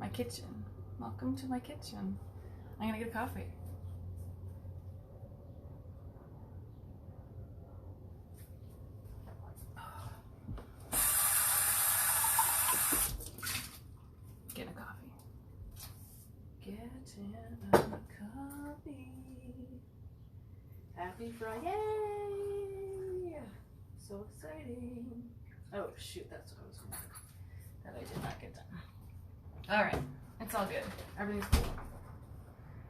my kitchen. Welcome to my kitchen. I'm gonna get a coffee. Getting a coffee. Getting a coffee. Happy Friday! So exciting. Oh shoot, that's what I was going to, that I did not get done. All right, it's all good. Everything's cool.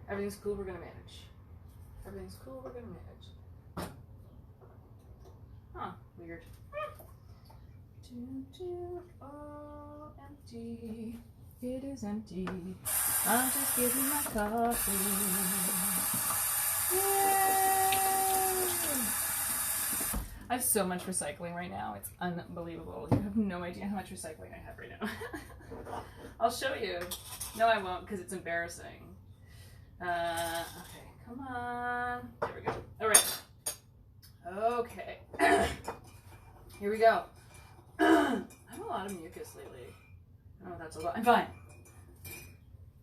Everything's cool, we're gonna manage. Everything's cool, we're gonna manage. Huh, weird. Oh, empty. It is empty. I'm just getting my coffee. Yay! I have so much recycling right now. It's unbelievable. You have no idea how much recycling I have right now. I'll show you. No, I won't, because it's embarrassing. Okay, come on. There we go. All right. Okay. Here we go. I have a lot of mucus lately. I don't know if that's a lot. I'm fine.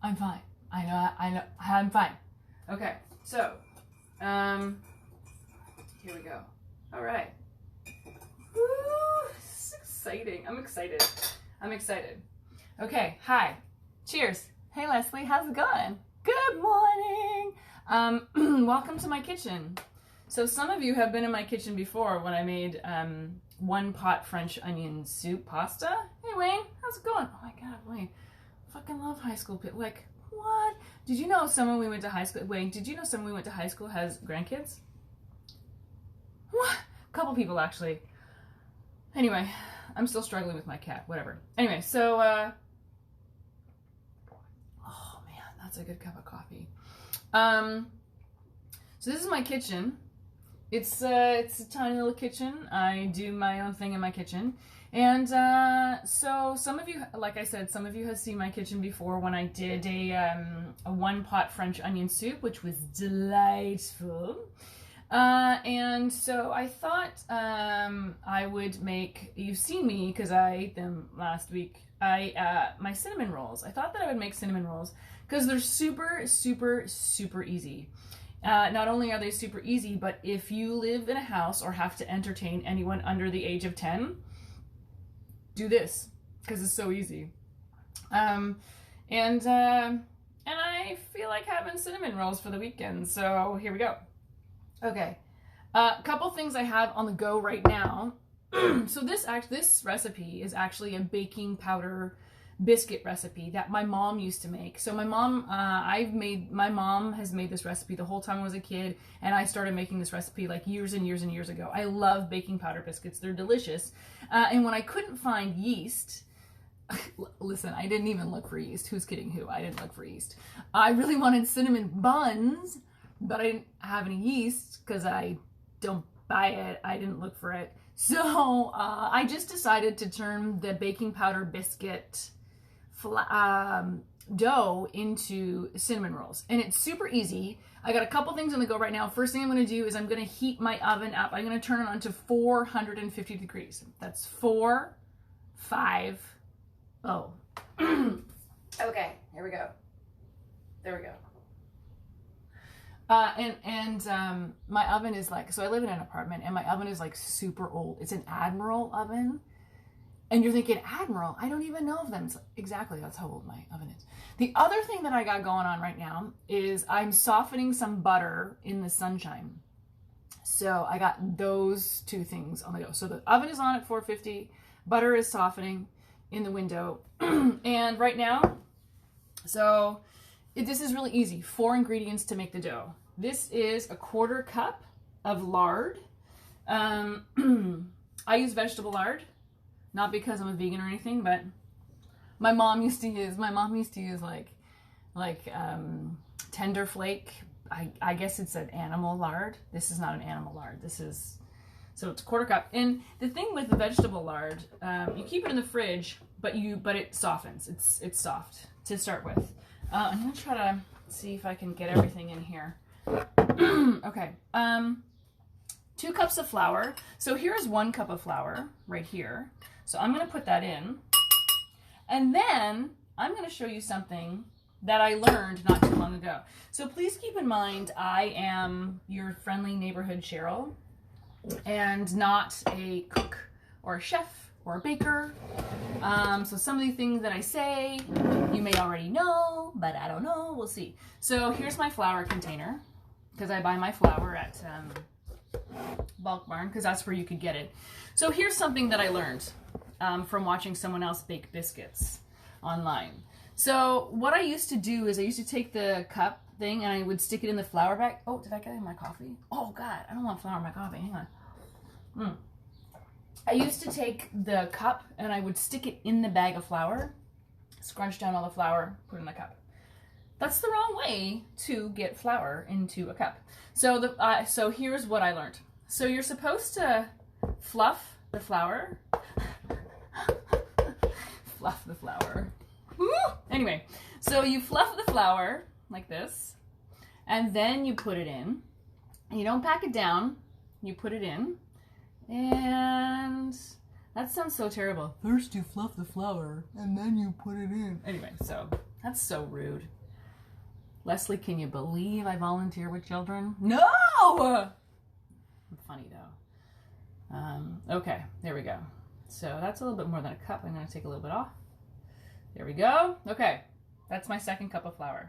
I'm fine. I know. I'm fine. Okay. So, here we go. All right. Woo, this is exciting. I'm excited. I'm excited. Okay. Hi. Cheers. Hey, Leslie. How's it going? Good morning. Welcome to my kitchen. So some of you have been in my kitchen before when I made one pot French onion soup pasta. Hey, Wayne. How's it going? Oh my God, Wayne. Fucking love high school. Like, what? Did you know someone we went to high school? Wayne, did you know someone we went to high school has grandkids? What? A couple people, actually. Anyway, I'm still struggling with my cat. Whatever. Anyway, so, oh man, that's a good cup of coffee. So this is my kitchen. It's a tiny little kitchen. I do my own thing in my kitchen. And so some of you, like I said, some of you have seen my kitchen before when I did a one-pot French onion soup, which was delightful. And so I thought I would make, you've seen me because I ate them last week, my cinnamon rolls. I thought that I would make cinnamon rolls because they're super, super, super easy. Not only are they super easy, but if you live in a house or have to entertain anyone under the age of 10, do this because it's so easy. And I feel like having cinnamon rolls for the weekend, so here we go. Okay, a couple things I have on the go right now. So this recipe is actually a baking powder biscuit recipe that my mom used to make. So my mom has made this recipe the whole time I was a kid, and I started making this recipe like years and years and years ago. I love baking powder biscuits. They're delicious. And when I couldn't find yeast, listen, I didn't even look for yeast. Who's kidding who? I didn't look for yeast. I really wanted cinnamon buns, but I didn't have any yeast because I don't buy it. I didn't look for it. So I just decided to turn the baking powder biscuit dough into cinnamon rolls, and it's super easy. I got a couple things on the go right now. First thing I'm going to do is I'm going to heat my oven up. I'm going to turn it on to 450 degrees. That's 450. Okay, here we go. There we go. My oven is like, so I live in an apartment and my oven is like super old. It's an Admiral oven. And you're thinking, Admiral, I don't even know of them. Exactly, that's how old my oven is. The other thing that I got going on right now is I'm softening some butter in the sunshine. So I got those two things on the go. So the oven is on at 450, butter is softening in the window. And right now, so this is really easy. 4 ingredients to make the dough. This is a 1/4 cup of lard. I use vegetable lard. Not because I'm a vegan or anything, but my mom used to use like tender flake. I guess it's an animal lard. This is not an animal lard. So it's a 1/4 cup. And the thing with the vegetable lard, you keep it in the fridge, but it softens. It's soft to start with. I'm gonna try to see if I can get everything in here. Okay. 2 cups of flour. So here's 1 cup of flour right here. So I'm going to put that in. And then I'm going to show you something that I learned not too long ago. So please keep in mind, I am your friendly neighborhood Cheryl and not a cook or a chef or a baker. So some of the things that I say, you may already know, but I don't know. We'll see. So here's my flour container, because I buy my flour at Bulk Barn, because that's where you could get it. So here's something that I learned from watching someone else bake biscuits online. So what I used to do is I used to take the cup thing and I would stick it in the flour bag. Oh, did I get it in my coffee? Oh God, I don't want flour in my coffee. Hang on. I used to take the cup and I would stick it in the bag of flour, scrunch down all the flour, put it in the cup. That's the wrong way to get flour into a cup. So so here's what I learned. So you're supposed to fluff the flour. Fluff the flour. Woo! Anyway, so you fluff the flour like this, and then you put it in. And you don't pack it down. You put it in, and that sounds so terrible. First you fluff the flour, and then you put it in. Anyway, so that's so rude. Leslie, can you believe I volunteer with children? No! I'm funny though. Okay, there we go. So that's a little bit more than a cup. I'm going to take a little bit off. There we go. Okay, that's my second cup of flour.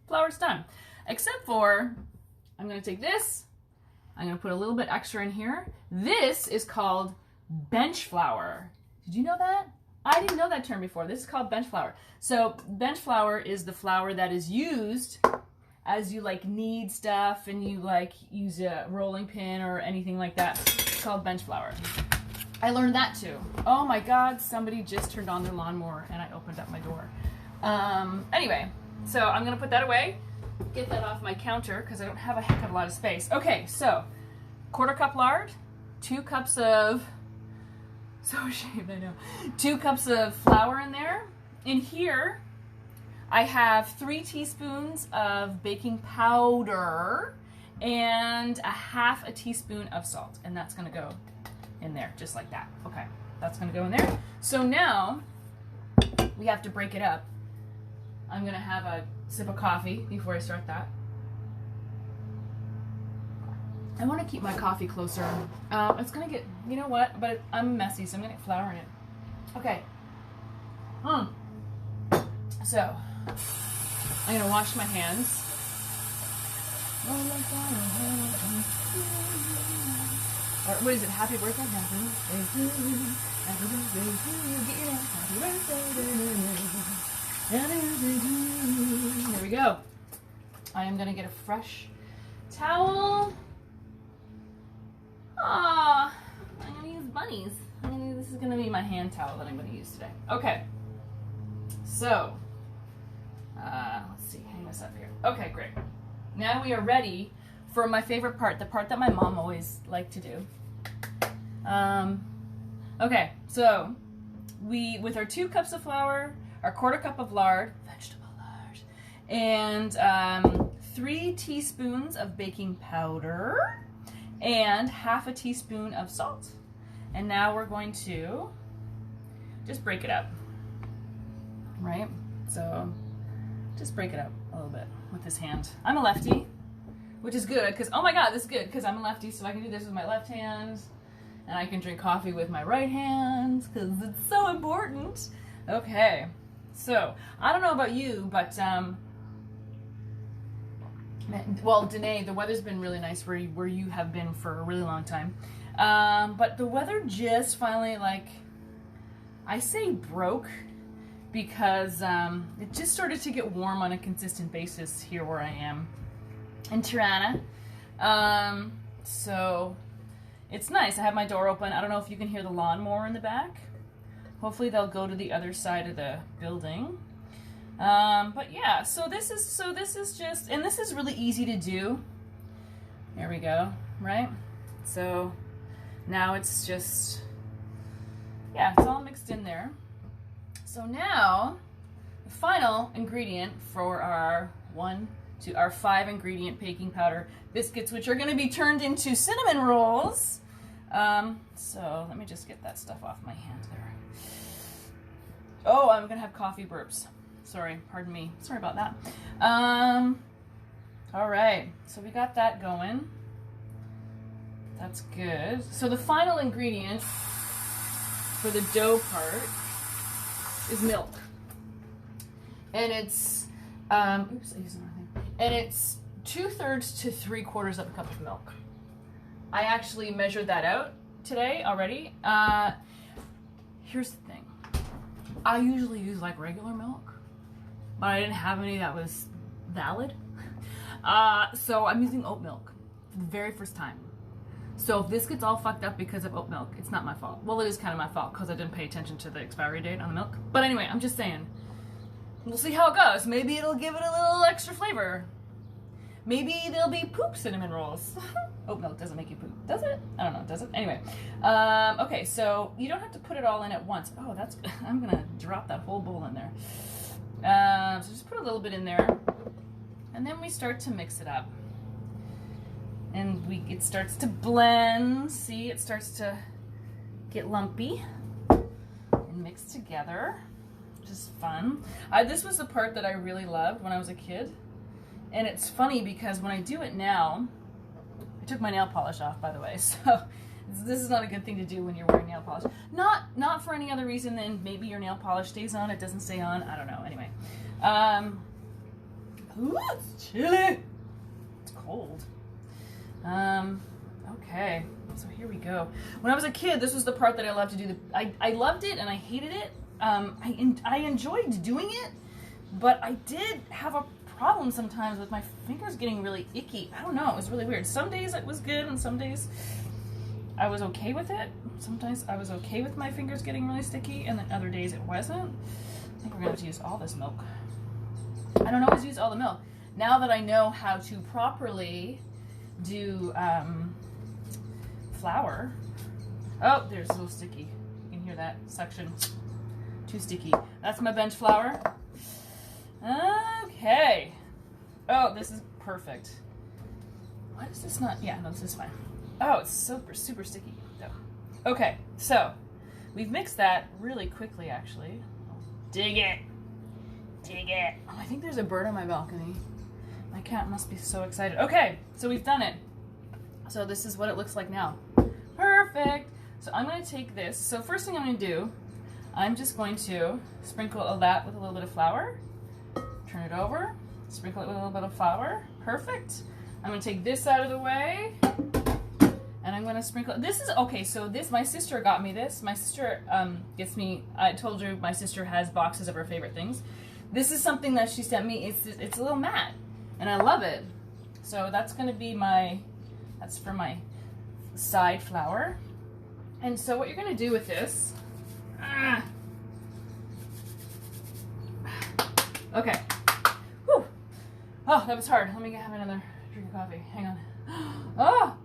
Flour's done. Except for, I'm going to take this. I'm going to put a little bit extra in here. This is called bench flour. Did you know that? I didn't know that term before. This is called bench flour. So bench flour is the flour that is used as you like knead stuff and you like use a rolling pin or anything like that. It's called bench flour. I learned that too. Oh my God, somebody just turned on their lawnmower and I opened up my door. Anyway, so I'm gonna put that away, get that off my counter because I don't have a heck of a lot of space. Okay, so 1/4 cup lard, 2 cups of, so ashamed, I know, 2 cups of flour in there. In here, I have 3 teaspoons of baking powder and 1/2 teaspoon of salt, and that's gonna go in there, just like that. Okay, that's gonna go in there. So now, we have to break it up. I'm gonna have a sip of coffee before I start that. I wanna keep my coffee closer. It's gonna get, you know what, but I'm messy, so I'm gonna get flour in it. Okay. So, I'm gonna wash my hands. Or what is it? Happy birthday, happy birthday to you. Happy birthday to you. Get your name. Happy birthday to you. Happy birthday to you. There we go. I am gonna get a fresh towel. Ah, I'm gonna use bunnies. This is gonna be my hand towel that I'm gonna use today. Okay. So, let's see. Hang this up here. Okay, great. Now we are ready for my favorite part, the part that my mom always liked to do. Okay, so with our 2 cups of flour, our 1/4 cup of lard, vegetable lard, and 3 teaspoons of baking powder, and 1/2 teaspoon of salt. And now we're going to just break it up, right? So just break it up a little bit with this hand. I'm a lefty, which is good, because, oh my God, this is good, because I'm a lefty, so I can do this with my left hand, and I can drink coffee with my right hand, because it's so important. Okay, so, I don't know about you, but, well, Danae, the weather's been really nice where you have been for a really long time, but the weather just finally, like, I say broke, because it just started to get warm on a consistent basis here where I am in Tirana. So it's nice. I have my door open. I don't know if you can hear the lawnmower in the back. Hopefully they'll go to the other side of the building. But yeah, so this is just, and this is really easy to do. There we go, right? So now it's just, yeah, it's all mixed in there. So now, the final ingredient for our 5 ingredient baking powder biscuits, which are going to be turned into cinnamon rolls. So let me just get that stuff off my hand there. Oh, I'm going to have coffee burps. Sorry, pardon me. Sorry about that. All right, so we got that going. That's good. So the final ingredient for the dough part is milk. And it's, oops, I used the wrong thing. And it's 2/3 to 3/4 of a cup of milk. I actually measured that out today already. Here's the thing. I usually use like regular milk, but I didn't have any that was valid. So I'm using oat milk for the very first time. So if this gets all fucked up because of oat milk, it's not my fault. Well, it is kind of my fault because I didn't pay attention to the expiry date on the milk. But anyway, I'm just saying, we'll see how it goes. Maybe it'll give it a little extra flavor. Maybe there'll be poop cinnamon rolls. Oat milk doesn't make you poop, does it? I don't know, does it? Anyway, okay, so you don't have to put it all in at once. Oh, that's, I'm gonna drop that whole bowl in there. So just put a little bit in there, and then we start to mix it up. And it starts to blend. See, it starts to get lumpy and mix together, which is fun. This was the part that I really loved when I was a kid. And it's funny because when I do it now, I took my nail polish off, by the way, so this is not a good thing to do when you're wearing nail polish. Not for any other reason than maybe your nail polish stays on, it doesn't stay on, I don't know. Anyway, ooh, it's chilly. It's cold. Okay, so here we go. When I was a kid, this was the part that I loved to do. I loved it and I hated it. I enjoyed doing it, but I did have a problem sometimes with my fingers getting really icky. I don't know, it was really weird. Some days it was good and some days I was okay with it. Sometimes I was okay with my fingers getting really sticky and then other days it wasn't. I think we're gonna have to use all this milk. I don't always use all the milk. Now that I know how to properly do flour. Oh, there's a little sticky. You can hear that suction. Too sticky. That's my bench flour. Okay. Oh, this is perfect. Why does this not? Yeah, no, this is fine. Oh, it's super, super sticky. Oh. Okay, so we've mixed that really quickly, actually. Dig it. Dig it. Oh, I think there's a bird on my balcony. My cat must be so excited. Okay, so we've done it. So this is what it looks like now. Perfect. So I'm going to take this. So first thing I'm going to do, I'm just going to sprinkle that with a little bit of flour. Turn it over. Sprinkle it with a little bit of flour. Perfect. I'm going to take this out of the way. And I'm going to sprinkle. This is, okay, so this, my sister got me this. My sister gets me, I told you my sister has boxes of her favorite things. This is something that she sent me. It's a little mat. And I love it. So that's going to be that's for my side flour. And so what you're going to do with this, okay. Whew. Oh, that was hard. Let me have another drink of coffee. Hang on. Oh.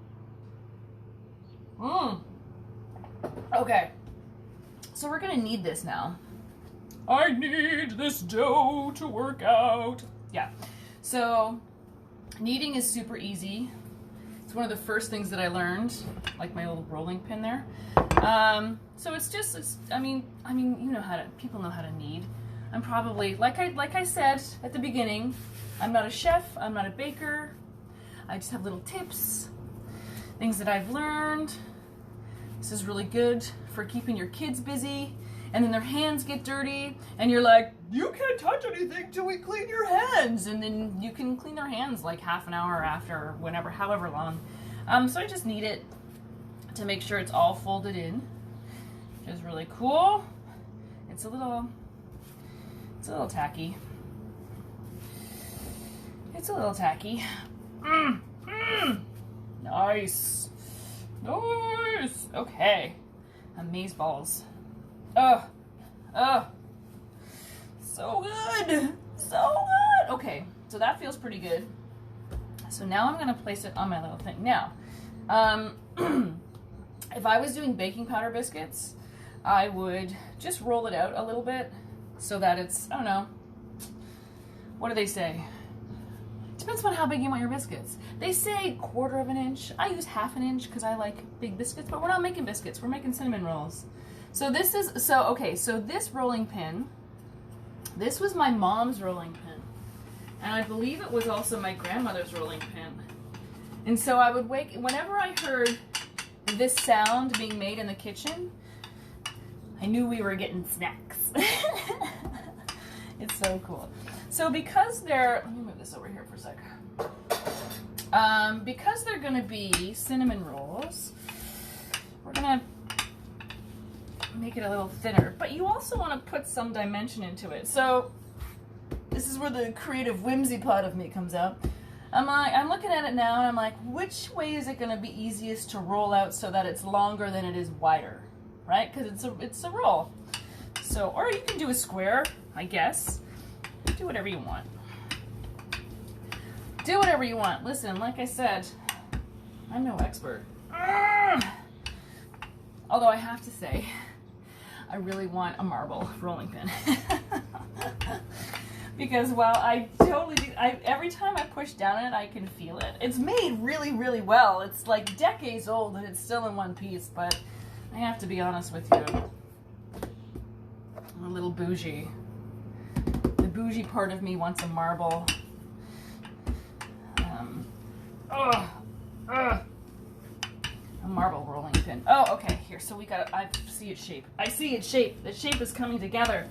Okay. So we're going to knead this now. I need this dough to work out. Yeah. So kneading is super easy. It's one of the first things that I learned, like my old rolling pin there. So I mean, you know people know how to knead. I'm probably, like I said at the beginning, I'm not a chef, I'm not a baker. I just have little tips, things that I've learned. This is really good for keeping your kids busy. And then their hands get dirty, and you're like, you can't touch anything till we clean your hands. And then you can clean their hands like half an hour after, whenever, however long. So I just knead it to make sure it's all folded in, which is really cool. It's a little tacky. It's a little tacky. Nice. Nice. Okay. Amaze balls. Oh, so good, so good. Okay, so that feels pretty good. So now I'm gonna place it on my little thing. Now, if I was doing baking powder biscuits, I would just roll it out a little bit so that it's, I don't know, what do they say? Depends on how big you want your biscuits. They say 1/4 of an inch. I use 1/2 an inch because I like big biscuits, but we're not making biscuits, we're making cinnamon rolls. So this is, so this rolling pin This was my mom's rolling pin. And I believe it was also my grandmother's rolling pin. And so I would wake, whenever I heard this sound being made in the kitchen, I knew we were getting snacks. It's so cool. So because they're, let me move this over here for a sec. Because they're gonna be cinnamon rolls, we're gonna make it a little thinner, but you also want to put some dimension into it. So this is where the creative whimsy part of me comes out. I'm looking at it now and I'm like, which way is it going to be easiest to roll out so that it's longer than it is wider, right? Because it's a roll. So, or you can do a square, I guess. Do whatever you want. Do whatever you want. Listen, like I said, I'm no expert. Although I have to say, I really want a marble rolling pin. Because while I totally do, every time I push down it, I can feel it. It's made really, really well. It's like decades old and it's still in one piece, but I have to be honest with you. I'm a little bougie. The bougie part of me wants a marble. A marble rolling pin. Oh, okay, here, so we got, I see its shape. I see its shape. The shape is coming together.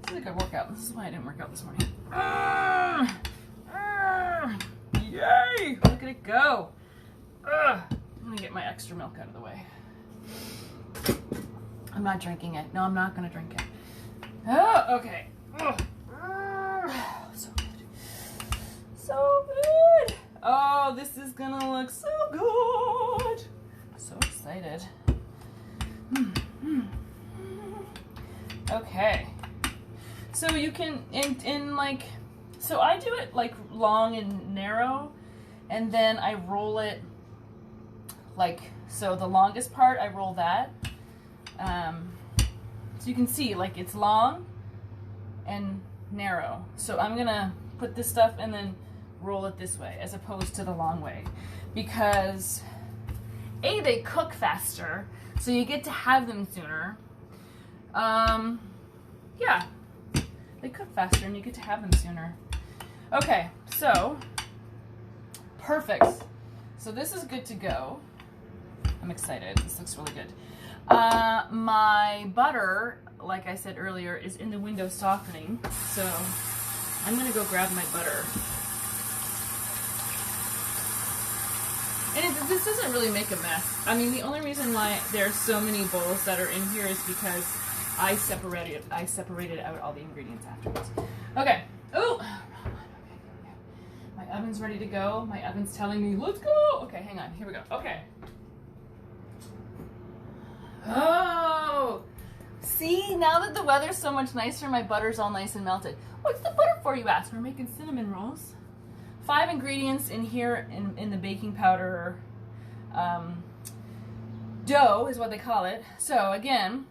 This is a good workout. This is why I didn't work out this morning. Yay! Look at it go. I'm gonna get my extra milk out of the way. I'm not drinking it. No, I'm not gonna drink it. Oh, okay. So good. So good. Oh, this is gonna look so good. So excited. Okay. So you can, in like, so I do it like long and narrow, and then I roll it like, so the longest part, I roll that. So you can see, like, it's long and narrow. So I'm gonna put this stuff and then roll it this way as opposed to the long way, because A, they cook faster, so you get to have them sooner. Yeah, they cook faster and you get to have them sooner. Okay, so perfect. So this is good to go. I'm excited. This looks really good. My butter, like I said earlier, is in the window softening, so I'm gonna go grab my butter. And this doesn't really make a mess. I mean, the only reason why there's so many bowls that are in here is because I separated out all the ingredients afterwards. Okay. Oh, my oven's ready to go. My oven's telling me, let's go. Okay, hang on. Here we go. Okay. Oh, see, now that the weather's so much nicer, my butter's all nice and melted. What's the butter for, you ask? We're making cinnamon rolls. 5 ingredients in here in the baking powder dough is what they call it. So again,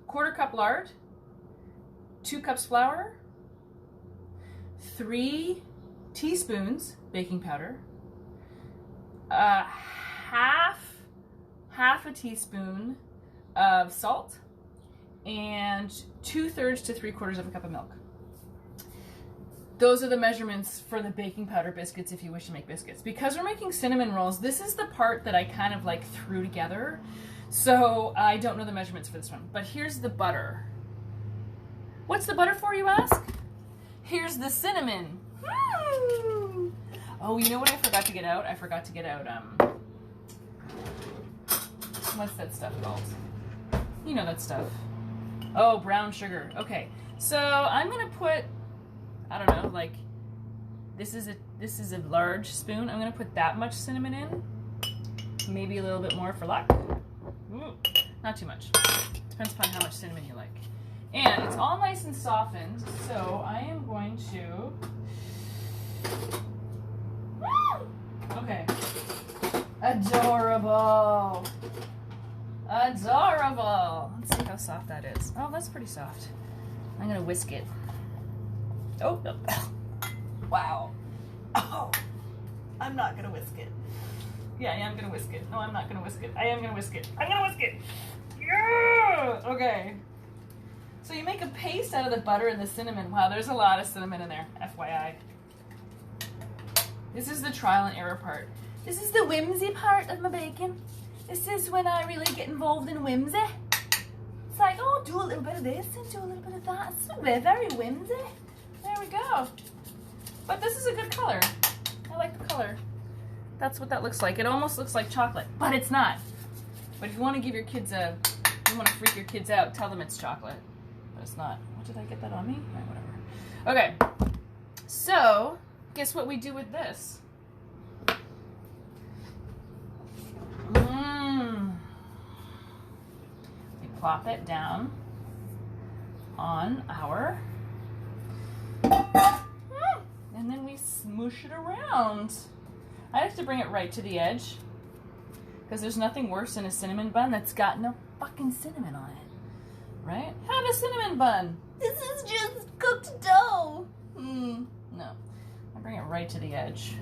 1/4 cup lard, 2 cups flour, 3 teaspoons baking powder, half a teaspoon of salt, and 2/3 to 3/4 of a cup of milk. Those are the measurements for the baking powder biscuits if you wish to make biscuits. Because we're making cinnamon rolls, this is the part that I kind of like threw together. So I don't know the measurements for this one. But here's the butter. What's the butter for, you ask? Here's the cinnamon. Oh, you know what I forgot to get out? I forgot to get out, what's that stuff called? You know that stuff. Oh, brown sugar. Okay, so I'm gonna put, I don't know, like, this is a large spoon. I'm gonna put that much cinnamon in. Maybe a little bit more for luck. Ooh, not too much. Depends upon how much cinnamon you like. And it's all nice and softened, so I am going to, okay. Adorable. Adorable. Let's see how soft that is. Oh, that's pretty soft. I'm gonna whisk it. Oh, no. Wow. Oh, I'm not gonna whisk it. Yeah, I am gonna whisk it. No, I'm not gonna whisk it. I am gonna whisk it. I'm gonna whisk it. Yeah! Okay. So you make a paste out of the butter and the cinnamon. Wow, there's a lot of cinnamon in there, FYI. This is the trial and error part. This is the whimsy part of my baking. This is when I really get involved in whimsy. It's like, oh, do a little bit of this and do a little bit of that. It's very, very whimsy. There we go. But this is a good color. I like the color. That's what that looks like. It almost looks like chocolate, but it's not. But if you want to give your kids you want to freak your kids out, tell them it's chocolate. But it's not. What, did I get that on me? All right, whatever. Okay. So, guess what we do with this? We plop it down on our... And then we smoosh it around. I have to bring it right to the edge because there's nothing worse than a cinnamon bun that's got no fucking cinnamon on it. Right? Have a cinnamon bun. This is just cooked dough. No. I bring it right to the edge.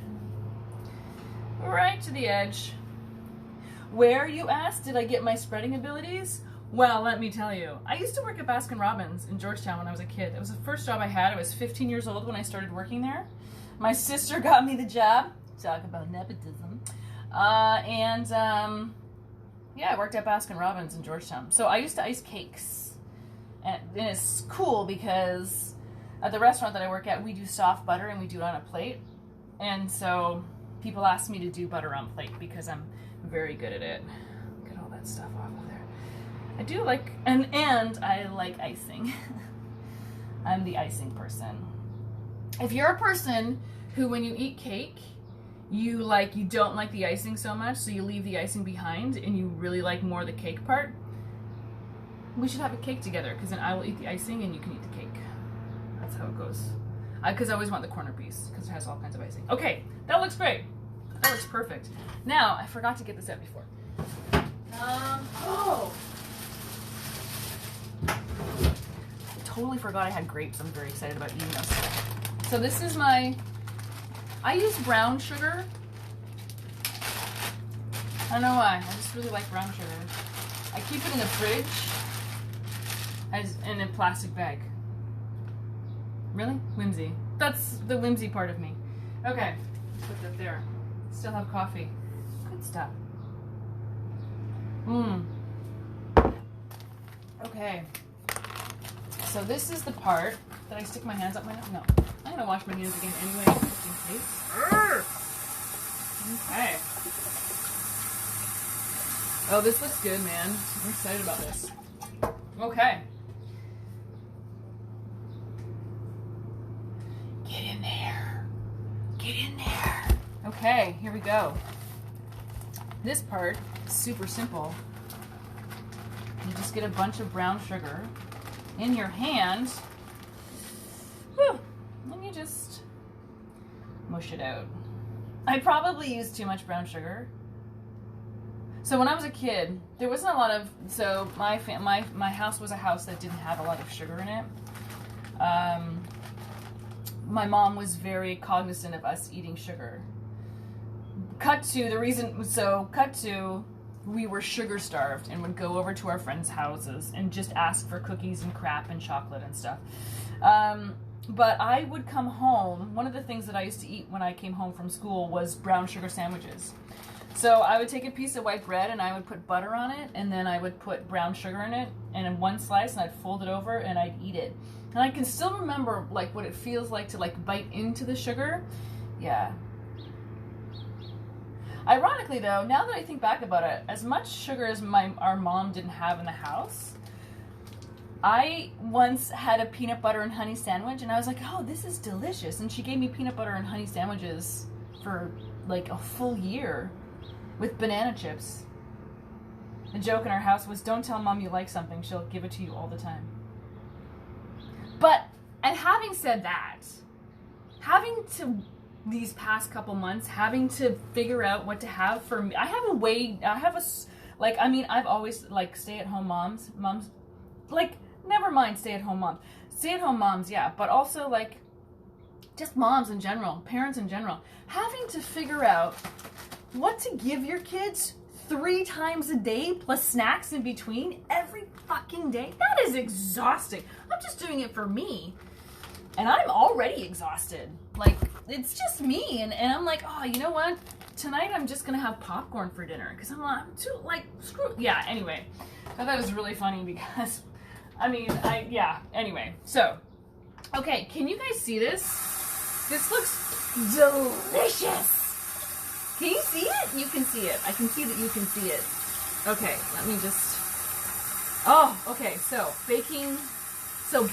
Right to the edge. Where, you asked, did I get my spreading abilities? Well, let me tell you. I used to work at Baskin-Robbins in Georgetown when I was a kid. It was the first job I had. I was 15 years old when I started working there. My sister got me the job. Talk about nepotism. Yeah, I worked at Baskin-Robbins in Georgetown. So I used to ice cakes. And it's cool because at the restaurant that I work at, we do soft butter and we do it on a plate. And so people ask me to do butter on plate because I'm very good at it. Get all that stuff off of there. I do like, and I like icing. I'm the icing person. If you're a person who, when you eat cake, you don't like the icing so much, so you leave the icing behind, and you really like more the cake part, we should have a cake together, because then I will eat the icing and you can eat the cake. That's how it goes. Because I always want the corner piece, because it has all kinds of icing. Okay, that looks great. That looks perfect. Now, I forgot to get this out before. Totally forgot I had grapes. I'm very excited about eating those. So this is I use brown sugar. I don't know why. I just really like brown sugar. I keep it in the fridge in a plastic bag. Really? Whimsy. That's the whimsy part of me. Okay, put that there. Still have coffee. Good stuff. Okay. So this is the part that I stick my hands up my nose. No, I'm gonna wash my hands again anyway, just in case. Okay. Oh, this looks good, man. I'm excited about this. Okay. Get in there. Get in there. Okay, here we go. This part is super simple. You just get a bunch of brown sugar in your hand. Whew, and you just mush it out. I probably used too much brown sugar. So when I was a kid, there wasn't a lot of, so my house was a house that didn't have a lot of sugar in it. My mom was very cognizant of us eating sugar. Cut to, we were sugar starved and would go over to our friends' houses and just ask for cookies and crap and chocolate and stuff. But I would come home, one of the things that I used to eat when I came home from school was brown sugar sandwiches. So I would take a piece of white bread and I would put butter on it, and then I would put brown sugar in it, and in one slice, and I'd fold it over and I'd eat it. And I can still remember what it feels like to bite into the sugar. Yeah. Ironically though, now that I think back about it, as much sugar as our mom didn't have in the house, I once had a peanut butter and honey sandwich and I was like, oh, this is delicious. And she gave me peanut butter and honey sandwiches for a full year with banana chips. The joke in our house was, don't tell mom you like something, she'll give it to you all the time. And having said that, these past couple months, having to figure out what to have for me. I've always, stay-at-home moms, never mind stay-at-home moms. Stay-at-home moms, yeah, but also, just moms in general, parents in general, having to figure out what to give your kids 3 times a day plus snacks in between every fucking day. That is exhausting. I'm just doing it for me. And I'm already exhausted. Like, it's just me. And I'm like, oh, you know what? Tonight I'm just going to have popcorn for dinner. Because I'm too, like, screw. Yeah, anyway. I thought that was really funny because, I mean, yeah. Anyway, so, okay, can you guys see this? This looks delicious. Can you see it? You can see it. I can see that you can see it. Okay, let me just... Oh, okay, so baking... So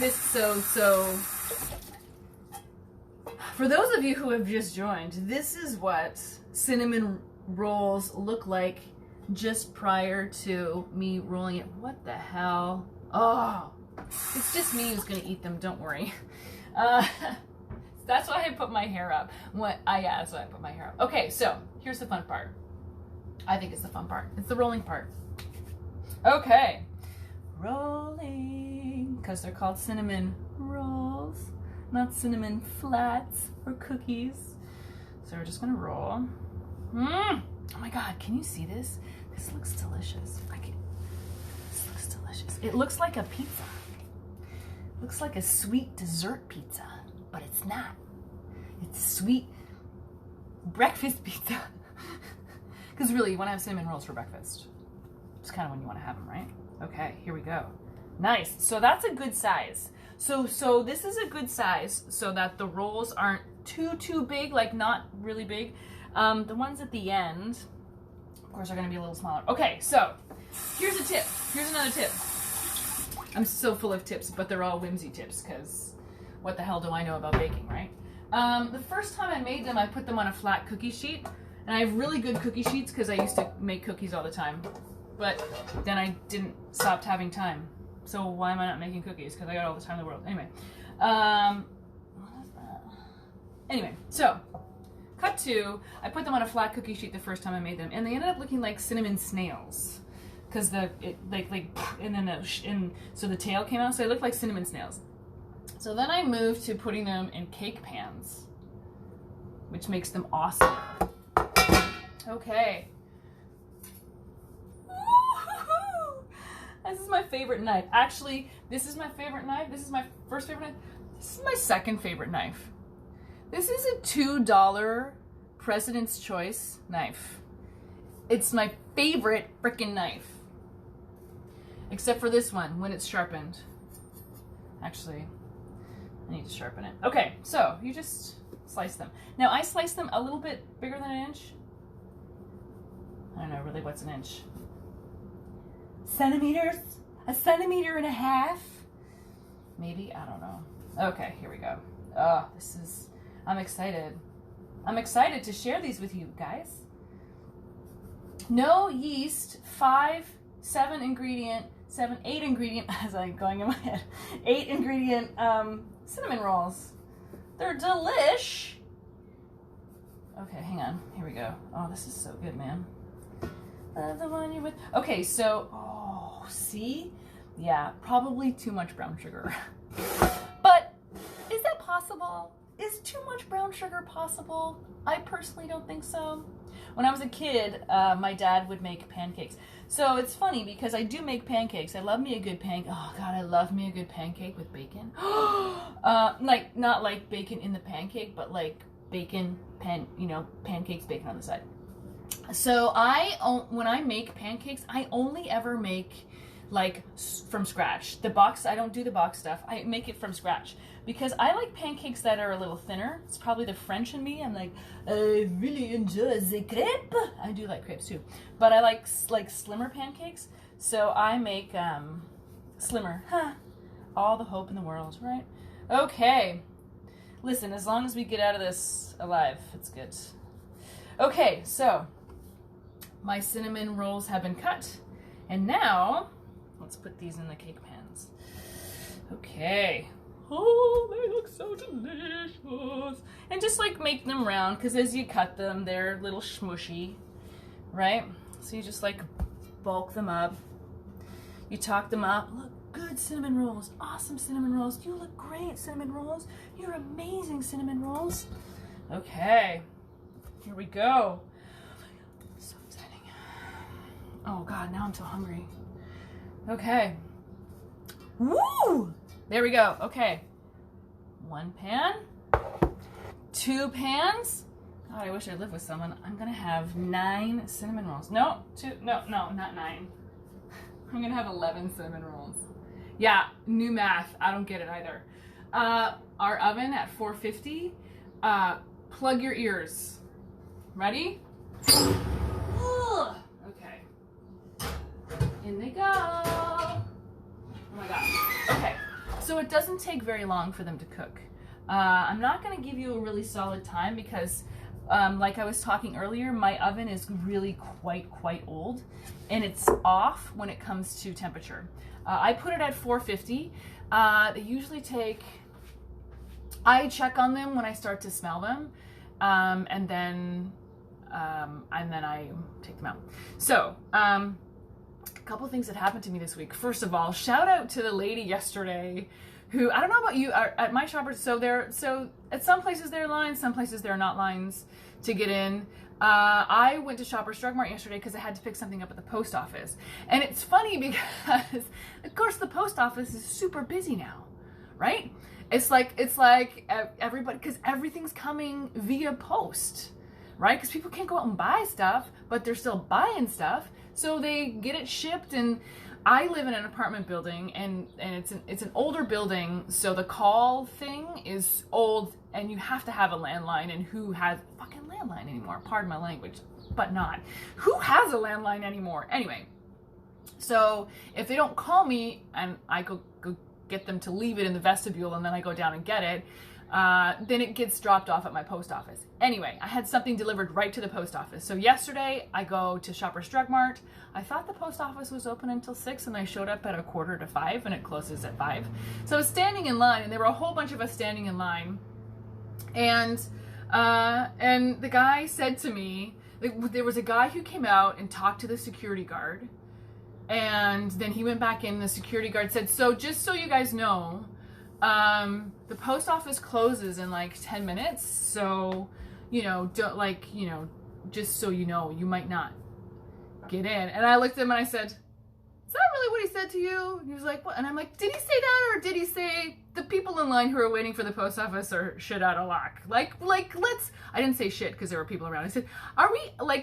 for those of you who have just joined, this is what cinnamon rolls look like just prior to me rolling it. What the hell? Oh, it's just me who's gonna eat them, don't worry. That's why I put my hair up. Yeah, that's why I put my hair up. Okay, so here's the fun part. I think it's the fun part. It's the rolling part. Okay, rolling, because they're called cinnamon rolls, not cinnamon flats or cookies. So we're just gonna roll. Oh my God, can you see this? This looks delicious. This looks delicious. It looks like a pizza. It looks like a sweet dessert pizza. But it's not. It's sweet breakfast pizza. Because really, you want to have cinnamon rolls for breakfast. It's kind of when you want to have them, right? Okay, here we go. Nice. So that's a good size. So this is a good size so that the rolls aren't too big, like not really big. The ones at the end, of course, are going to be a little smaller. Okay, so here's a tip. Here's another tip. I'm so full of tips, but they're all whimsy tips because what the hell do I know about baking, right? The first time I made them, I put them on a flat cookie sheet. And I have really good cookie sheets because I used to make cookies all the time. But then I stopped having time. So why am I not making cookies? Because I got all the time in the world. Anyway. What is that? Anyway, so cut to, I put them on a flat cookie sheet the first time I made them. And they ended up looking like cinnamon snails. Because so the tail came out. So they looked like cinnamon snails. So then I moved to putting them in cake pans, which makes them awesome. Okay. Woo-hoo-hoo. This is my favorite knife. Actually, this is my favorite knife. This is my first favorite knife. This is my second favorite knife. This is a $2 President's Choice knife. It's my favorite frickin' knife. Except for this one, when it's sharpened. Actually, I need to sharpen it. Okay, so you just slice them. Now I slice them a little bit bigger than an inch. I don't know really what's an inch. Centimeters? A centimeter and a half? Maybe, I don't know. Okay, here we go. Oh, I'm excited. I'm excited to share these with you guys. No yeast, 8 ingredient, as I'm going in my head, 8 ingredient cinnamon rolls. They're delish. Okay, hang on. Here we go. Oh, this is so good, man. The one you're with. Okay, so, oh, see? Yeah, probably too much brown sugar. But is that possible? Is too much brown sugar possible? I personally don't think so. When I was a kid, my dad would make pancakes. So it's funny because I do make pancakes. I love me a good pancake. Oh God, I love me a good pancake with bacon. Like not like bacon in the pancake, but like bacon, pancakes, bacon on the side. So when I make pancakes, I only ever make like from scratch. The box, I don't do the box stuff. I make it from scratch because I like pancakes that are a little thinner. It's probably the French in me. I'm like, I really enjoy the crepe. I do like crepes too, but I like slimmer pancakes. So I make slimmer. All the hope in the world, right? Okay. Listen, as long as we get out of this alive, it's good. Okay, so my cinnamon rolls have been cut, and now let's put these in the cake pans. Okay. Oh, they look so delicious. And just like make them round, because as you cut them, they're a little smushy, right? So you just like bulk them up. You talk them up. Look, good cinnamon rolls. Awesome cinnamon rolls. You look great, cinnamon rolls. You're amazing, cinnamon rolls. Okay. Here we go. So exciting. Oh God, now I'm so hungry. Okay. Woo! There we go. Okay. 1 pan. 2 pans. God, I wish I lived with someone. I'm gonna have 9 cinnamon rolls. No, not 9. I'm gonna have 11 cinnamon rolls. Yeah, new math. I don't get it either. Our oven at 450. Plug your ears. Ready? Ugh. Okay. In they go. Oh my God. Okay. So it doesn't take very long for them to cook. I'm not going to give you a really solid time because, like I was talking earlier, my oven is really quite old, and it's off when it comes to temperature. I put it at 450. They usually take. I check on them when I start to smell them, and then I take them out. So, a couple of things that happened to me this week. First of all, shout out to the lady yesterday who, I don't know about you, at my Shoppers, so at some places there are lines, some places there are not lines to get in. I went to Shoppers Drug Mart yesterday because I had to pick something up at the post office. And it's funny because, of course, the post office is super busy now, right? It's like everybody, because everything's coming via post, right? Because people can't go out and buy stuff, but they're still buying stuff. So they get it shipped, and I live in an apartment building, and it's an older building, so the call thing is old, and you have to have a landline, and who has a fucking landline anymore? Pardon my language, but not. Who has a landline anymore? Anyway, so if they don't call me, and I go get them to leave it in the vestibule, and then I go down and get it, then it gets dropped off at my post office. Anyway, I had something delivered right to the post office. So yesterday I go to Shoppers Drug Mart. I thought the post office was open until 6, and I showed up at 4:45, and it closes at 5. So I was standing in line, and there were a whole bunch of us standing in line. And the guy said to me, there was a guy who came out and talked to the security guard, and then he went back in, and the security guard said, so just so you guys know, the post office closes in like 10 minutes, so, just so you know, you might not get in. And I looked at him and I said, is that really what he said to you? And he was like, what? And I'm like, did he say that, or did he say the people in line who are waiting for the post office are shit out of luck? I didn't say shit because there were people around. I said,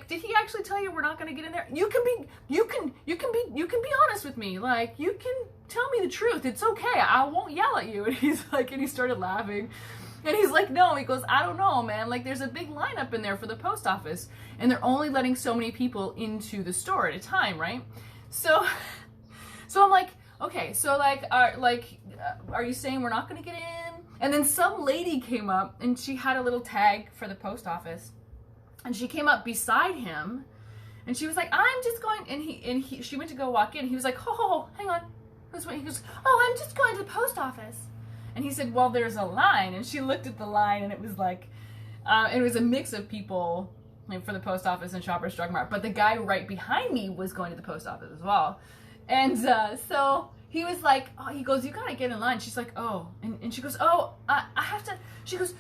did he actually tell you we're not going to get in there? You can be honest with me. Like, you can tell me the truth. It's okay. I won't yell at you. And he's like, and he started laughing. And he's like, no, he goes, I don't know, man. Like, there's a big lineup in there for the post office, and they're only letting so many people into the store at a time, right? So I'm like, okay, so are you saying we're not going to get in? And then some lady came up, and she had a little tag for the post office, and she came up beside him, and she was like, I'm just going, and she went to go walk in. He was like, ho, hang on. He goes, oh, I'm just going to the post office. And he said, well, there's a line. And she looked at the line, and it was like, it was a mix of people for the post office and Shoppers Drug Mart. But the guy right behind me was going to the post office as well. And so he was like, oh, he goes, you got to get in line. She's like, oh. And she goes, oh, I have to. She goes,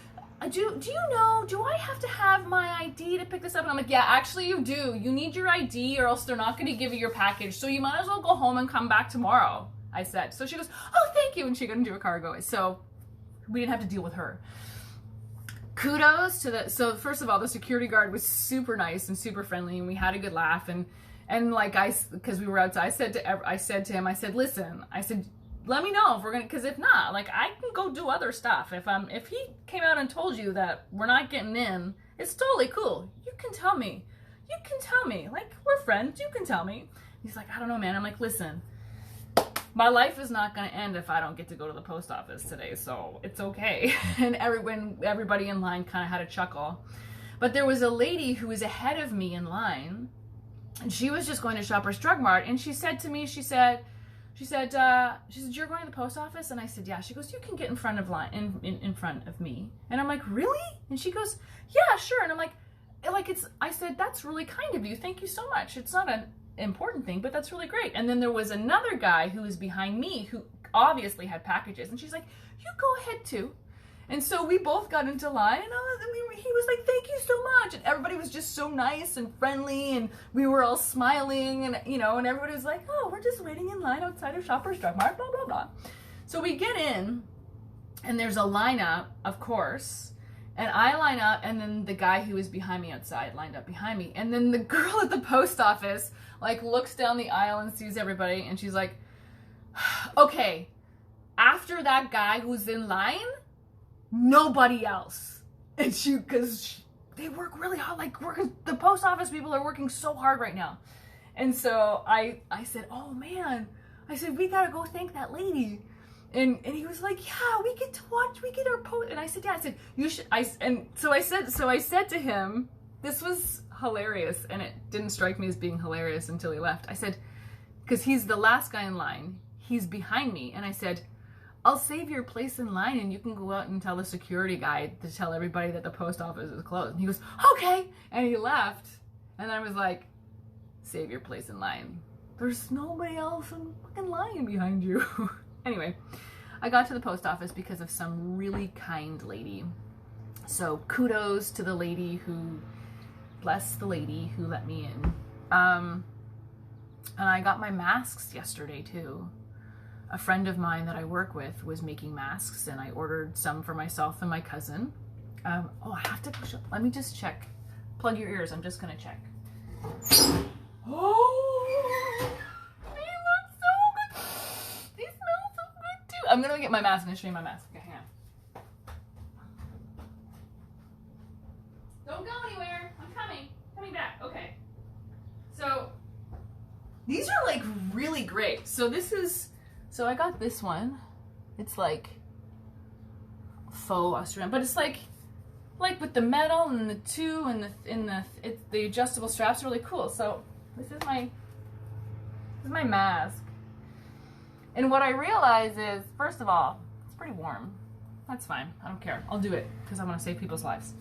do you know, do I have to have my ID to pick this up? And I'm like, yeah, actually you do. You need your ID, or else they're not going to give you your package. So you might as well go home and come back tomorrow, I said. So she goes, oh, thank you. And she got into a car going. So we didn't have to deal with her. Kudos to so first of all, the security guard was super nice and super friendly, and we had a good laugh. And because we were outside, I said to him, listen, let me know if we're gonna, because if not, like, I can go do other stuff. If he came out and told you that we're not getting in, it's totally cool. You can tell me, like, we're friends. You can tell me. He's like, I don't know, man. I'm like, listen, my life is not going to end if I don't get to go to the post office today, so it's okay. And everybody in line kind of had a chuckle. But there was a lady who was ahead of me in line, and she was just going to Shoppers Drug Mart, and she said to me, she said, you're going to the post office? And I said, yeah. She goes, you can get in front of in front of me. And I'm like, really? And she goes, yeah, sure. And I'm like, I said, that's really kind of you. Thank you so much. It's not an important thing, but that's really great. And then there was another guy who was behind me who obviously had packages, and she's like, you go ahead too. And so we both got into line, and he was like, thank you so much. And everybody was just so nice and friendly, and we were all smiling, and and everybody was like, oh, we're just waiting in line outside of Shoppers Drug Mart, blah, blah, blah. So we get in, and there's a lineup, of course, and I line up, and then the guy who was behind me outside lined up behind me. And then the girl at the post office, like, looks down the aisle and sees everybody, and she's like, okay, after that guy who's in line, nobody else. And because they work really hard, like, the post office people are working so hard right now. And so I said, oh man, I said, we gotta go thank that lady. And he was like, yeah, we get our post. And I said, yeah, I said, you should, so I said to him, this was hilarious, and it didn't strike me as being hilarious until he left. I said, because he's the last guy in line, he's behind me, and I said, I'll save your place in line and you can go out and tell the security guy to tell everybody that the post office is closed. And he goes, okay. And he left. And I was like, save your place in line. There's nobody else in fucking line behind you. Anyway, I got to the post office because of some really kind lady. So kudos to the lady who, bless the lady who let me in. And I got my masks yesterday too. A friend of mine that I work with was making masks, and I ordered some for myself and my cousin. Oh, I have to push up. Let me just check. Plug your ears. I'm just going to check. Oh, they look so good. They smell so good too. I'm going to get my mask and show you my mask. Okay, hang on. Don't go anywhere. I'm coming back. Okay. So these are like really great. So I got this one. It's like faux Austrian, but it's like with the metal and the two and the adjustable straps are really cool. So this is my mask. And what I realize is, first of all, it's pretty warm. That's fine. I don't care. I'll do it because I want to save people's lives.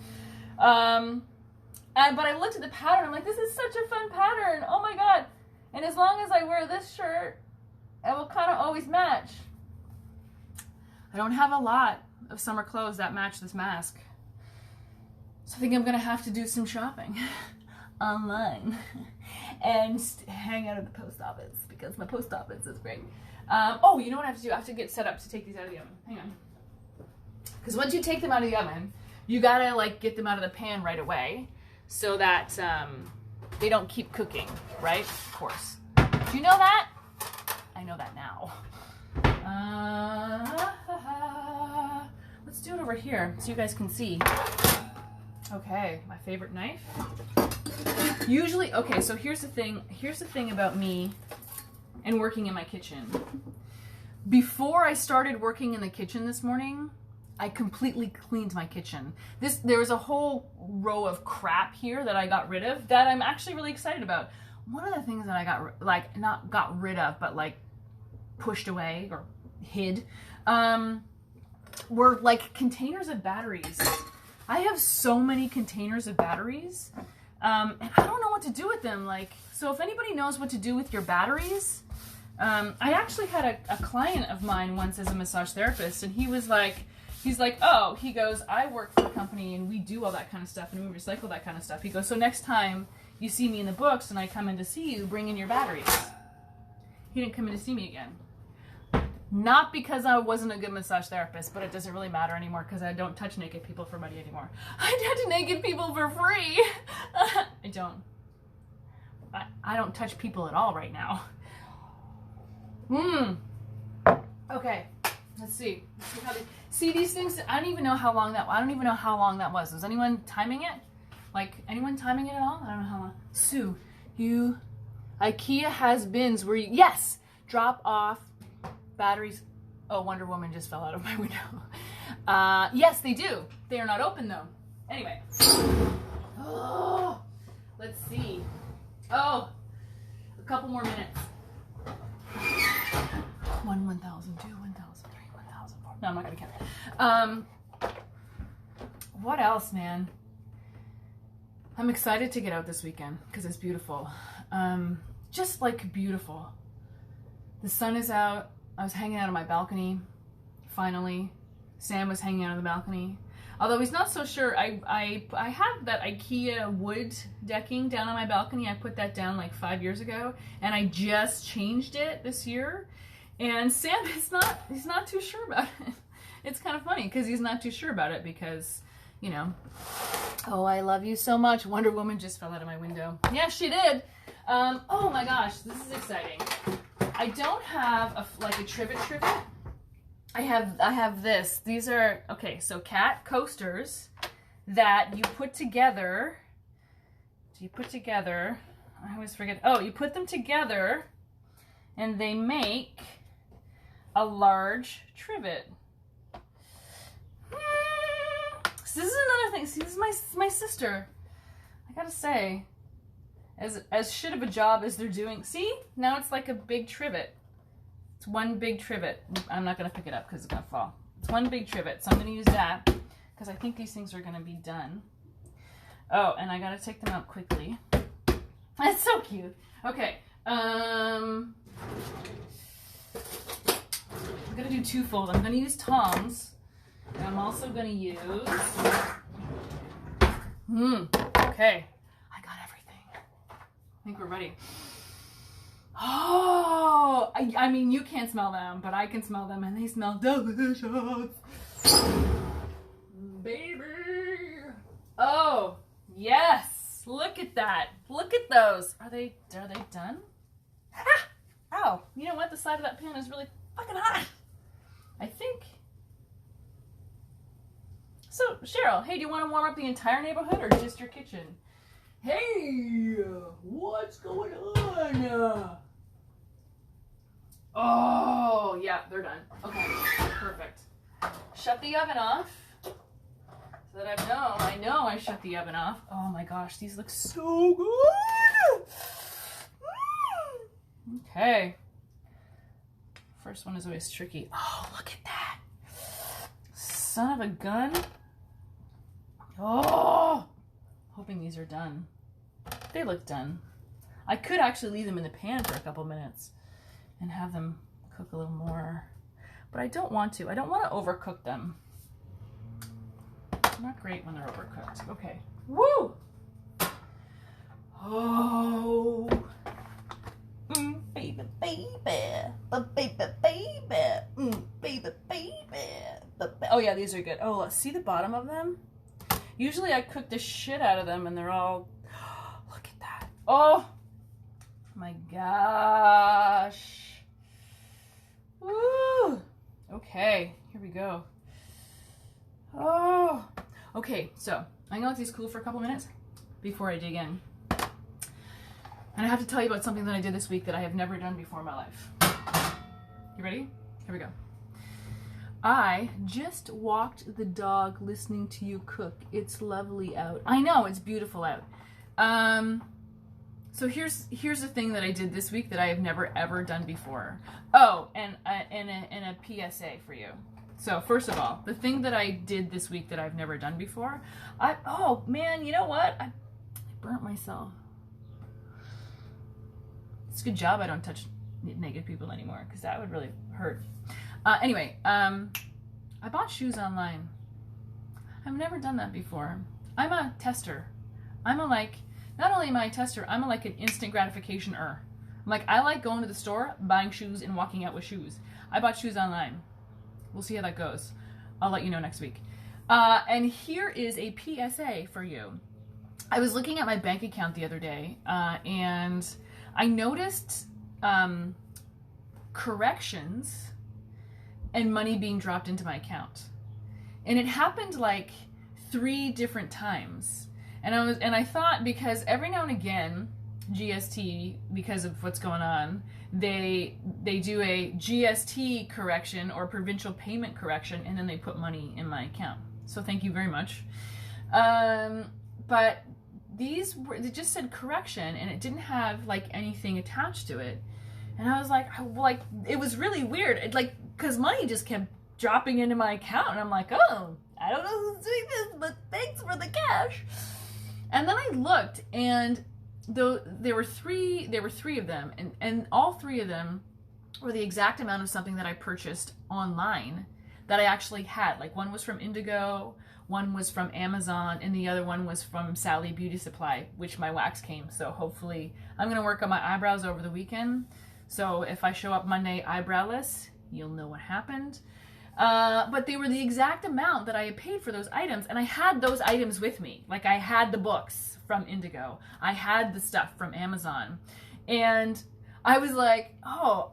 But I looked at the pattern. I'm like, this is such a fun pattern. Oh my god! And as long as I wear this shirt, it will kind of always match. I don't have a lot of summer clothes that match this mask. So I think I'm going to have to do some shopping online and hang out at the post office because my post office is great. Oh, you know what I have to do? I have to get set up to take these out of the oven. Hang on. Because once you take them out of the oven, you got to like get them out of the pan right away so that they don't keep cooking, right? Of course. Do you know that? I know that now. Let's do it over here so you guys can see. Okay, my favorite knife. Usually, okay, so here's the thing about me and working in my kitchen. Before I started working in the kitchen this morning, I completely cleaned my kitchen. There was a whole row of crap here that I got rid of that I'm actually really excited about. One of the things that I got, like, not got rid of, but like pushed away or hid, were like containers of batteries. I have so many containers of batteries, and I don't know what to do with them. Like, so if anybody knows what to do with your batteries, I actually had a client of mine once as a massage therapist, and he's like, oh, he goes, I work for a company and we do all that kind of stuff and we recycle that kind of stuff. He goes, so next time you see me in the books and I come in to see you, bring in your batteries. He didn't come in to see me again. Not because I wasn't a good massage therapist, but it doesn't really matter anymore because I don't touch naked people for money anymore. I touch naked people for free. I don't. I don't touch people at all right now. Okay, let's see. See these things? I don't even know how long that was. Was anyone timing it? Like, anyone timing it at all? I don't know how long. Sue, IKEA has bins where you, yes, drop off batteries. Oh, Wonder Woman just fell out of my window. Yes, they do. They are not open though. Anyway. Oh, let's see. Oh, a couple more minutes. 1,000, 2, 1,000, 3, 1,000, 4. No, I'm not gonna count. What else, man? I'm excited to get out this weekend because it's beautiful. Just like beautiful. The sun is out. I was hanging out on my balcony, finally. Sam was hanging out on the balcony. Although he's not so sure. I have that IKEA wood decking down on my balcony. I put that down like 5 years ago, and I just changed it this year. And Sam he's not too sure about it. It's kind of funny because he's not too sure about it because, you know, oh, I love you so much. Wonder Woman just fell out of my window. Yeah, she did. Oh my gosh, this is exciting. I don't have a trivet. I have this. These are, okay, so cat coasters that you put together. I always forget. Oh, you put them together and they make a large trivet. So this is another thing. See, this is my sister. I gotta say, as shit of a job as they're doing. See, now it's like a big trivet. It's one big trivet. I'm not gonna pick it up because it's gonna fall. It's one big trivet, so I'm gonna use that because I think these things are gonna be done. Oh, and I gotta take them out quickly. That's so cute. Okay. I'm gonna do twofold. I'm gonna use tongs. And I'm also gonna use. Okay. I got everything. I think we're ready. Oh, I mean, you can't smell them, but I can smell them, and they smell delicious. Baby. Oh, yes. Look at that. Look at those. Are they done? Ah! Ow. You know what? The side of that pan is really fucking hot. I think. So, Cheryl, hey, do you want to warm up the entire neighborhood or just your kitchen? Hey, what's going on? Oh, yeah, they're done. Okay, perfect. Shut the oven off so that I know I shut the oven off. Oh my gosh, these look so good. Okay. First one is always tricky. Oh, look at that. Son of a gun. Oh, hoping these are done. They look done. I could actually leave them in the pan for a couple minutes and have them cook a little more, but I don't want to. I don't want to overcook them. Not great when they're overcooked. Okay. Woo! Oh. Baby, baby. Baby, baby. Baby, baby. Oh yeah, these are good. Oh, see the bottom of them? Usually I cook the shit out of them and they're all, look at that. Oh my gosh. Woo. Okay, here we go. Oh, okay, so I'm gonna let these cool for a couple minutes before I dig in. And I have to tell you about something that I did this week that I have never done before in my life. You ready? Here we go. I just walked the dog listening to you cook. It's lovely out. I know, it's beautiful out. So here's the thing that I did this week that I have never ever done before. Oh, and a PSA for you. So first of all, the thing that I did this week that I've never done before, oh man, you know what? I burnt myself. It's a good job I don't touch naked people anymore because that would really hurt. Anyway, I bought shoes online. I've never done that before. I'm a tester. I'm a not only am I a tester, I'm a an instant gratification-er. I like going to the store, buying shoes, and walking out with shoes. I bought shoes online. We'll see how that goes. I'll let you know next week. And here is a PSA for you. I was looking at my bank account the other day, and I noticed corrections and money being dropped into my account. And it happened 3 different times. And I thought, because every now and again, GST, because of what's going on, they do a GST correction or provincial payment correction, and then they put money in my account. So thank you very much. But they just said correction, and it didn't have anything attached to it. And I was it was really weird. Because money just kept dropping into my account, and I'm oh, I don't know who's doing this, but thanks for the cash. And then I looked, and there were three of them, and all 3 of them were the exact amount of something that I purchased online that I actually had. Like one was from Indigo, one was from Amazon, and the other one was from Sally Beauty Supply, which my wax came. So hopefully I'm going to work on my eyebrows over the weekend. So if I show up Monday eyebrowless, you'll know what happened. But they were the exact amount that I had paid for those items, and I had those items with me. Like I had the books from Indigo, I had the stuff from Amazon, and I was like, oh,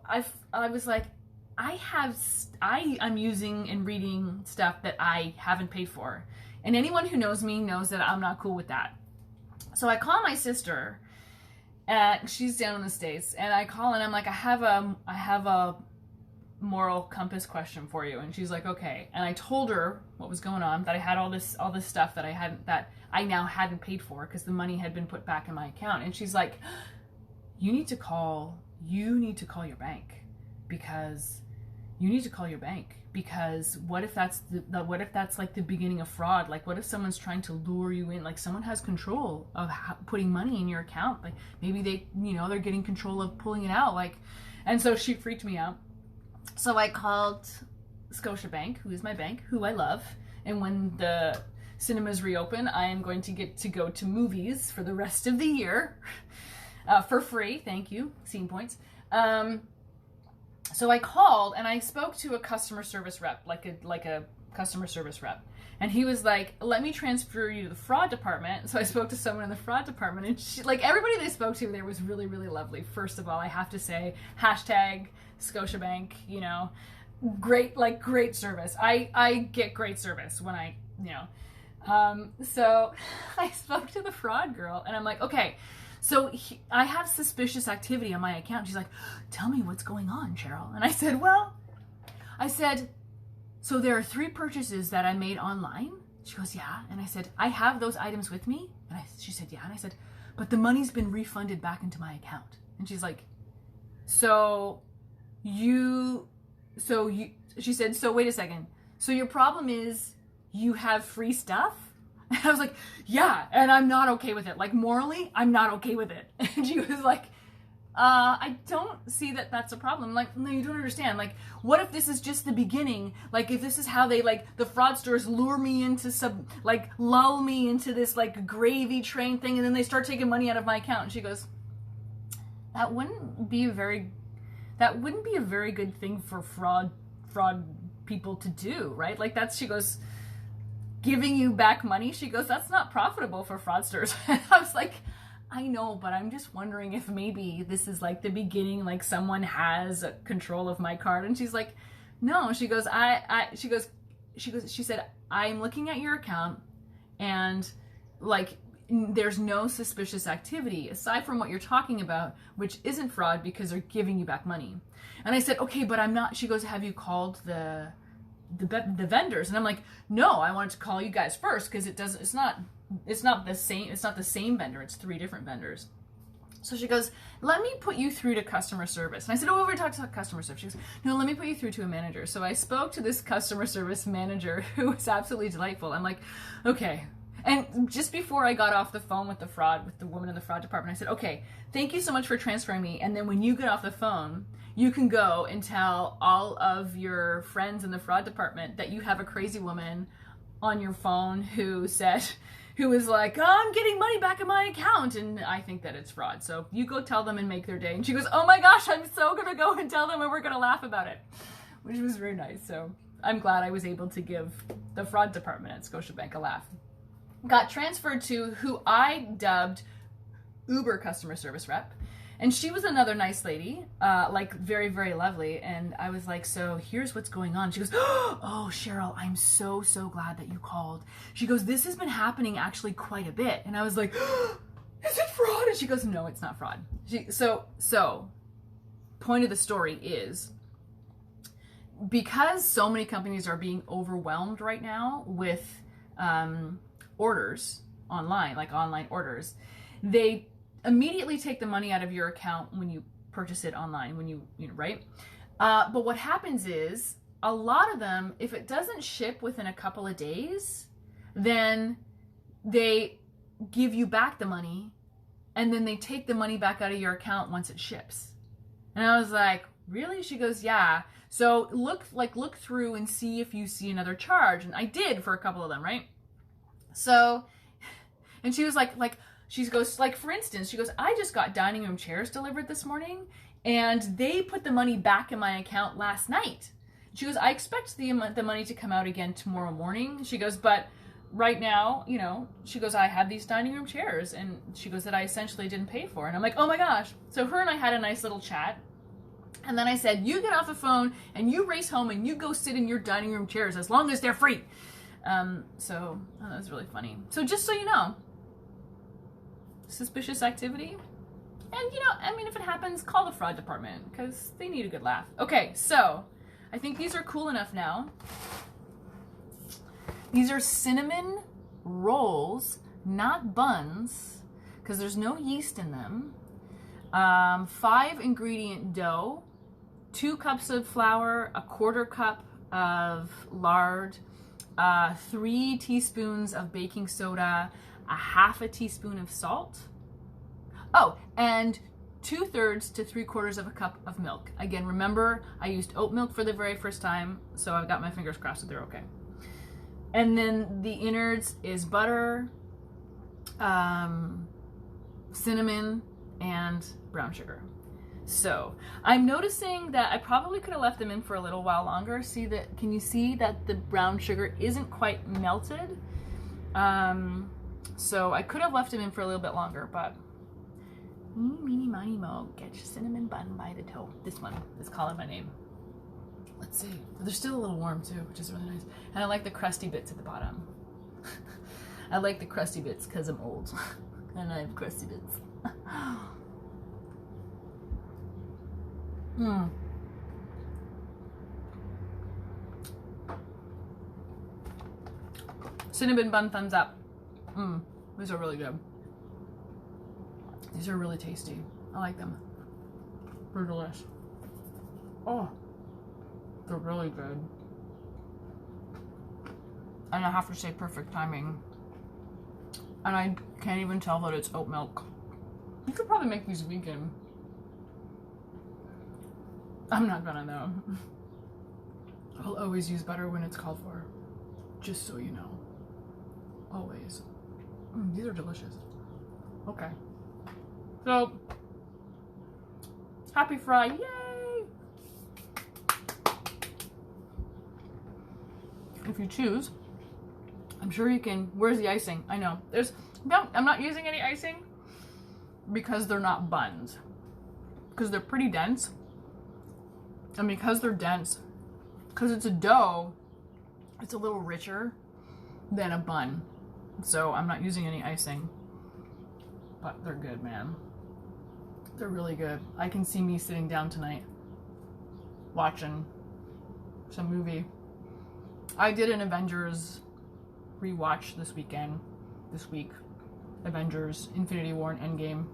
I was like, I'm using and reading stuff that I haven't paid for, and anyone who knows me knows that I'm not cool with that. So I call my sister, she's down in the States, and I call and I'm like, I have a moral compass question for you. And she's like, okay. And I told her what was going on, that I had all this stuff that I now hadn't paid for because the money had been put back in my account. And she's like, you need to call your bank, because what if that's like the beginning of fraud? Like what if someone's trying to lure you in? Like someone has control of putting money in your account. Like maybe they're getting control of pulling it out. Like, and so she freaked me out. So I called Scotiabank, who is my bank, who I love. And when the cinemas reopen, I am going to get to go to movies for the rest of the year for free. Thank you, Scene Points. So I called and I spoke to a customer service rep, like a customer service rep. And he was like, let me transfer you to the fraud department. So I spoke to someone in the fraud department, and everybody they spoke to there was really, really lovely. First of all, I have to say, hashtag Scotiabank, great service. I get great service when so I spoke to the fraud girl, and I'm like, okay, so I have suspicious activity on my account. She's like, tell me what's going on, Cheryl. And I said, so there are 3 purchases that I made online. She goes, yeah. And I said, I have those items with me. And she said, yeah. And I said, but the money's been refunded back into my account. And she's like, she said, so wait a second. So your problem is you have free stuff? And I was like, yeah, and I'm not okay with it. Like morally, I'm not okay with it. And she was like, I don't see that that's a problem. Like, no, you don't understand. Like, what if this is just the beginning? Like, if this is how they, the fraudsters lure me into lull me into this, gravy train thing, and then they start taking money out of my account. And she goes, that wouldn't be a very good thing for fraud people to do, right? She goes, giving you back money. She goes, that's not profitable for fraudsters. And I was like, I know, but I'm just wondering if maybe this is the beginning, someone has control of my card. And she's like, no. She goes, she said, I'm looking at your account, and there's no suspicious activity aside from what you're talking about, which isn't fraud because they're giving you back money. And I said, okay, but I'm not. She goes, have you called the vendors? And I'm like, no, I wanted to call you guys first because it's not the same vendor. It's 3 different vendors. So she goes, let me put you through to customer service. And I said, oh, we've already talked to customer service. She goes, no, let me put you through to a manager. So I spoke to this customer service manager who was absolutely delightful. I'm like, okay. And just before I got off the phone with the woman in the fraud department, I said, okay, thank you so much for transferring me. And then when you get off the phone, you can go and tell all of your friends in the fraud department that you have a crazy woman on your phone who was like, oh, I'm getting money back in my account, and I think that it's fraud. So you go tell them and make their day. And she goes, oh my gosh, I'm so going to go and tell them, and we're going to laugh about it, which was very nice. So I'm glad I was able to give the fraud department at Scotiabank a laugh. Got transferred to who I dubbed Uber customer service rep. And she was another nice lady, very, very lovely. And I was like, so here's what's going on. She goes, oh, Cheryl, I'm so, so glad that you called. She goes, this has been happening actually quite a bit. And I was like, is it fraud? And she goes, no, it's not fraud. So point of the story is, because so many companies are being overwhelmed right now with orders online, online orders, they immediately take the money out of your account when you purchase it online, right? But what happens is, a lot of them, if it doesn't ship within a couple of days, then they give you back the money, and then they take the money back out of your account once it ships. And I was like, really? She goes, yeah. So look through and see if you see another charge. And I did for a couple of them, right? So, and she was she goes, for instance, she goes, I just got dining room chairs delivered this morning and they put the money back in my account last night. She goes, I expect the money to come out again tomorrow morning. She goes, but right now, she goes, I have these dining room chairs, and she goes, that I essentially didn't pay for. And I'm like, oh my gosh. So her and I had a nice little chat. And then I said, you get off the phone and you race home and you go sit in your dining room chairs as long as they're free. So that was really funny. So just so you know, suspicious activity. And if it happens, call the fraud department because they need a good laugh. Okay, so I think these are cool enough now. These are cinnamon rolls, not buns, because there's no yeast in them. 5 ingredient dough, 2 cups of flour, 1/4 cup of lard, 3 teaspoons of baking soda, 1/2 teaspoon of salt. Oh, and 2/3 to 3/4 of a cup of milk. Again, remember, I used oat milk for the very first time, so I got my fingers crossed that they're okay. And then the innards is butter, cinnamon, and brown sugar. So I'm noticing that I probably could have left them in for a little while longer. Can you see that the brown sugar isn't quite melted? So I could have left them in for a little bit longer, but eeny, meeny, miny, mo, get your cinnamon bun by the toe. This one is calling my name. Let's see. They're still a little warm too, which is really nice. And I like the crusty bits at the bottom. I like the crusty bits because I'm old. And I have crusty bits. Cinnamon bun thumbs up. These are really good. These are really tasty. I like them. They're delicious. Oh, they're really good. And I have to say perfect timing. And I can't even tell that it's oat milk. You could probably make these vegan. I'm not gonna though. I'll always use butter when it's called for. Just so you know. Always. These are delicious. Okay. So, happy fry, yay! If you choose, I'm sure you can, where's the icing? I know, I'm not using any icing because they're not buns. Because they're pretty dense. And because they're dense, because it's a dough, it's a little richer than a bun. So I'm not using any icing. But they're good, man. They're really good. I can see me sitting down tonight watching some movie. I did an Avengers rewatch this week. Avengers, Infinity War, and Endgame.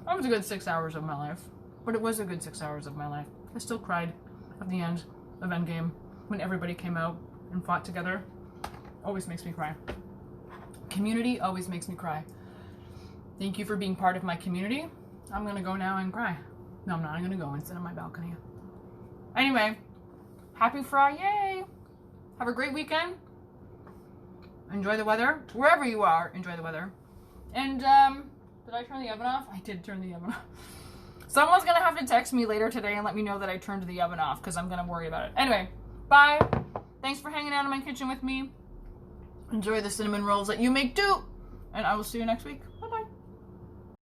That was a good 6 hours of my life. But it was a good 6 hours of my life. I still cried at the end of Endgame when everybody came out and fought together. Always makes me cry. Community always makes me cry. Thank you for being part of my community. I'm gonna go now and cry. No, I'm not. I'm gonna go and sit on my balcony. Anyway, happy Friday. Yay! Have a great weekend. Enjoy the weather. Wherever you are, enjoy the weather. And, did I turn the oven off? I did turn the oven off. Someone's gonna have to text me later today and let me know that I turned the oven off because I'm gonna worry about it. Anyway, bye. Thanks for hanging out in my kitchen with me. Enjoy the cinnamon rolls that you make too. And I will see you next week.